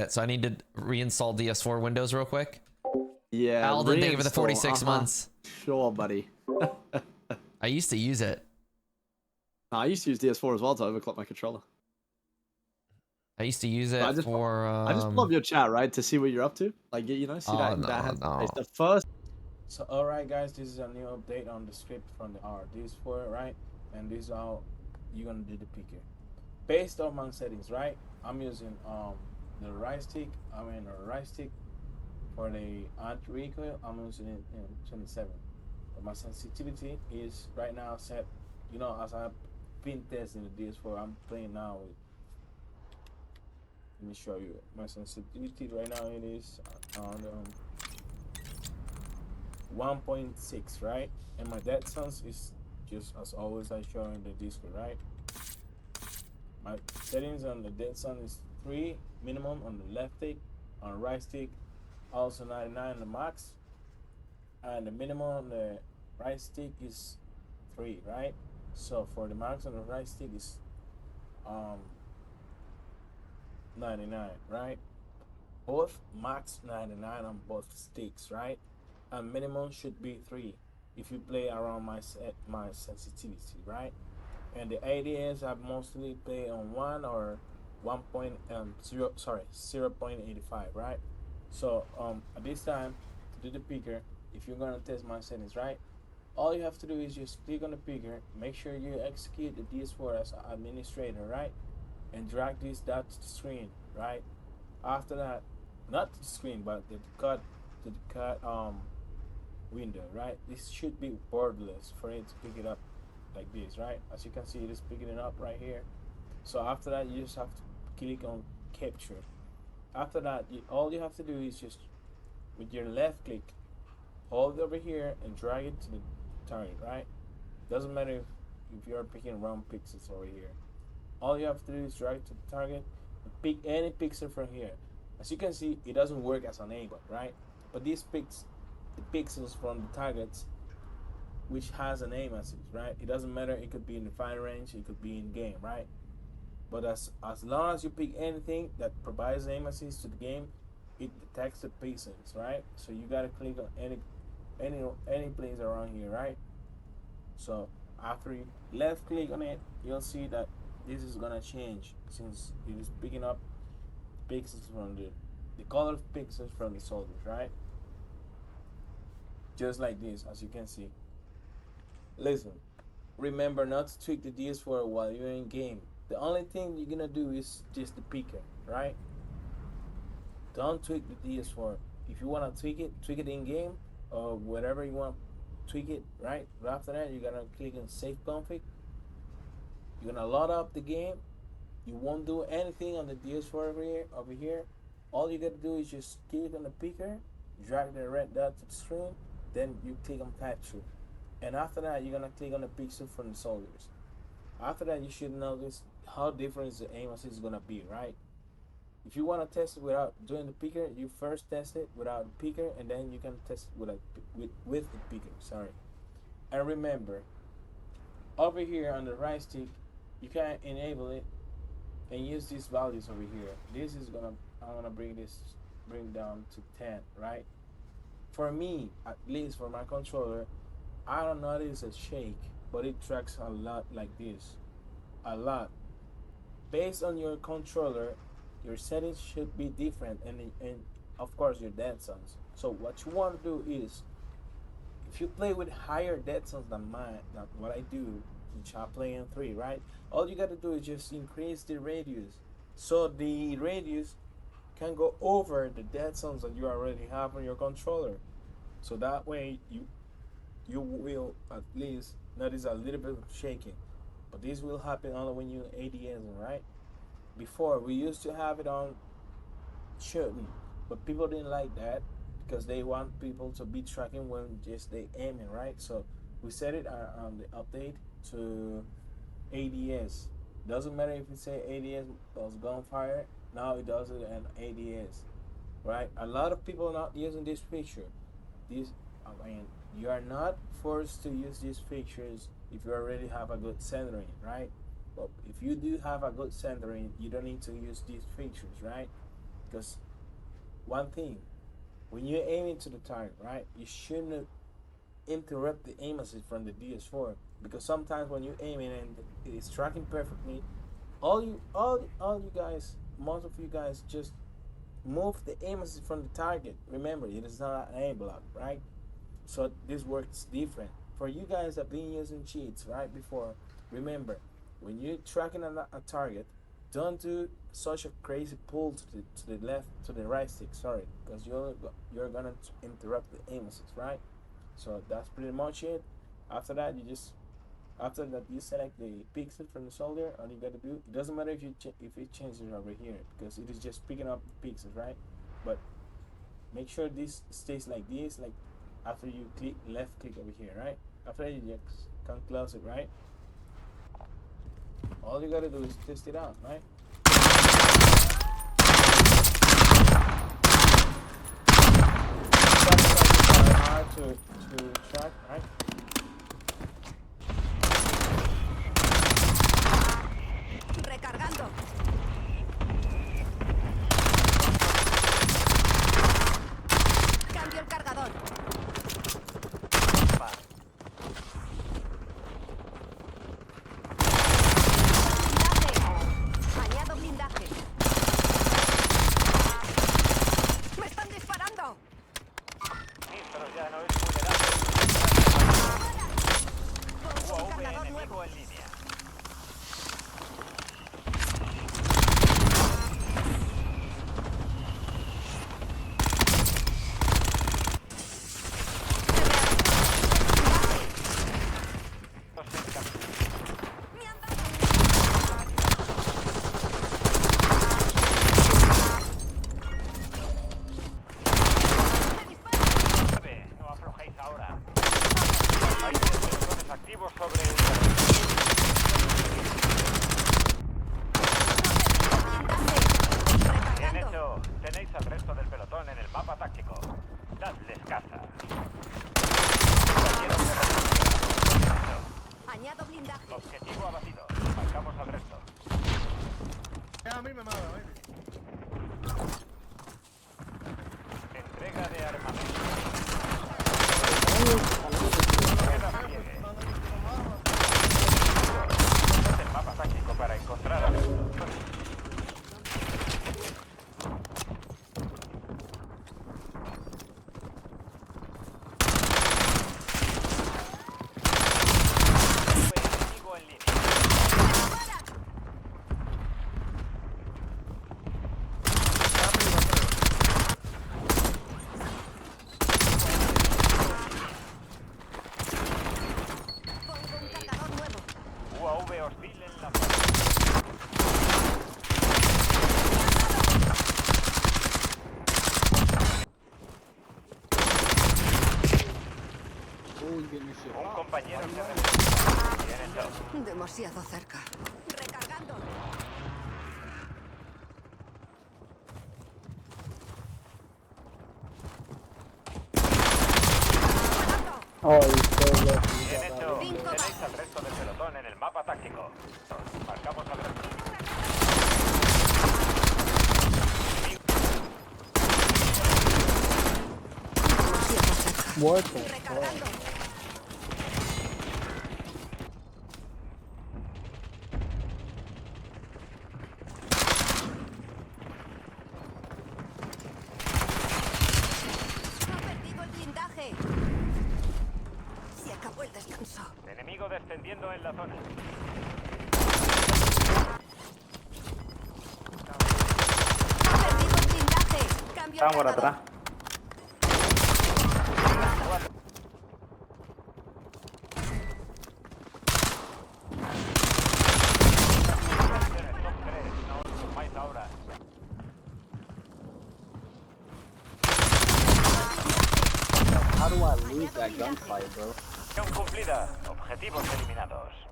it, so I need to reinstall DS4 Windows real quick. Yeah. Alden, thank you for the 46 reinstall. months. Sure, buddy. I used to use it. I used to use DS4 as well to overclock my controller. I used to use it for. I just pull up your chat, right, to see what you're up to. Like, you know, see Oh that no, has no. it's the first. So alright guys, this is a new update on the script from the DS4, right? And this is how you're gonna do the picker. Based on my settings, right? I'm using the right stick, for the recoil, I'm using it in 27. But my sensitivity is right now set, you know, as I've been testing the DS4, I'm playing now with, let me show you my sensitivity right now. It is on 1.6, right? And my Deadzone is just as always I show in the Discord, right? My settings on the Deadzone is 3 minimum on the left stick, on right stick also 99 on the max, and the minimum on the right stick is 3, right? So for the max on the right stick is 99, right? Both max 99 on both sticks, right? And minimum should be 3 if you play around my sensitivity, right? And the ADS I mostly play on 1 or 0.85, right? So at this time to do the picker, if you're gonna test my settings, right, all you have to do is just click on the picker, make sure you execute the DS4 as administrator, right, and drag this dot to the screen, right? After that, not to the screen but the cut window, right? This should be borderless for it to pick it up like this, right? As you can see, it is picking it up right here. So after that, you just have to click on capture. After that, all you have to do is just with your left click, hold it over here and drag it to the target, right? Doesn't matter if you're picking round pixels over here. All you have to do is drag it to the target and pick any pixel from here. As you can see, it doesn't work as an aimbot, right? But these picks the pixels from the targets which has an aim assist, right? It doesn't matter, it could be in the fire range, it could be in game, right? But as long as you pick anything that provides aim assist to the game, it detects the pixels, right? So you gotta click on any place around here, right? So after you left click on it, you'll see that this is gonna change since it is picking up pixels from the color pixels from the soldiers, right? Just like this, as you can see. Listen, remember not to tweak the DS4 while you're in game. The only thing you're gonna do is just the picker, right? Don't tweak the DS4. If you wanna tweak it in game or whatever you want, tweak it, right? But after that, you're gonna click on save config. You're gonna load up the game. You won't do anything on the DS4 over here. All you gotta do is just click on the picker, drag the red dot to the screen, then you click on capture. And after that, you're gonna click on the pixel from the soldiers. After that, you should notice how different the aim assist is gonna be, right? If you wanna test it without doing the picker, you first test it without the picker, and then you can test it with the picker. Sorry. And remember, over here on the right stick, you can enable it and use these values over here. I'm gonna bring down to 10, right? For me, at least for my controller, I don't notice a shake, but it tracks a lot like this. A lot. Based on your controller, your settings should be different, and of course your Deadzone. So what you want to do is, if you play with higher Deadzone than what I do, which I play in 3, right? All you gotta do is just increase the radius, so the radius can go over the Deadzone that you already have on your controller. So that way you will at least notice a little bit of shaking, but this will happen only when you ADS, right? Before we used to have it on shooting, but people didn't like that because they want people to be tracking when just they aiming, right? So we set it on the update to ADS. Doesn't matter if you say ADS plus gunfire, now it does it in ADS, right? A lot of people are not using this feature. You are not forced to use these features if you already have a good centering, right? But if you do have a good centering, you don't need to use these features, right? Because one thing, when you're aiming to the target, right, you shouldn't interrupt the aim assist from the DS4, because sometimes when you're aiming and it's tracking perfectly, all you guys, most of you guys, just move the aim assist from the target. Remember, it is not an aim block, right? So this works different for you guys that been using cheats right before. Remember, when you're tracking a target, don't do such a crazy pull to the left, to the right stick, sorry, because you're gonna interrupt the aim assist, right? So that's pretty much it. After that, you select the pixel from the soldier. All you gotta do, it doesn't matter if it changes over here, because it is just picking up the pixels, right? But make sure this stays like this, like after you left click over here, right? After that, you just can close it, right? All you gotta do is test it out, right? Hard to track, right? Recargando. Cambio el cargador. Blindaje. Añado blindaje. ¡Me están disparando! Sí, pero ya no es vulnerable. Pongo un cargador enemigo nuevo. en línea. Me han dado. Me disparan. No aflojéis ahora. Hay sensores activos sobre el terreno. Bien Recargando. hecho. Tenéis al resto del pelotón en el mapa táctico. Dadles caza. Compañeros de refuerzo. Bien hecho. Añado blindaje. Objetivo abatido. Marcamos al resto. A mí me mata, Entrega de armamento. Queda pliegue. Usad el mapa táctico para encontrar al resto. Enemigo en línea. Pongo un cargador nuevo. UAV hostil en la zona. Un compañero se refuerza. Bien hecho. Demasiado cerca. Recargando. Bien hecho. Cinco Tenéis al resto del pelotón en el mapa táctico. Marcamos al resto. Demasiado cerca. Muerto. Recargando. Ha perdido el blindaje. Se acabó el descanso. Enemigo descendiendo en la zona. Ha perdido el blindaje. Cambio el cargador. Top 3, no os sumáis ahora. How do I lose that gunfight, bro? Misión cumplida. Objetivos eliminados.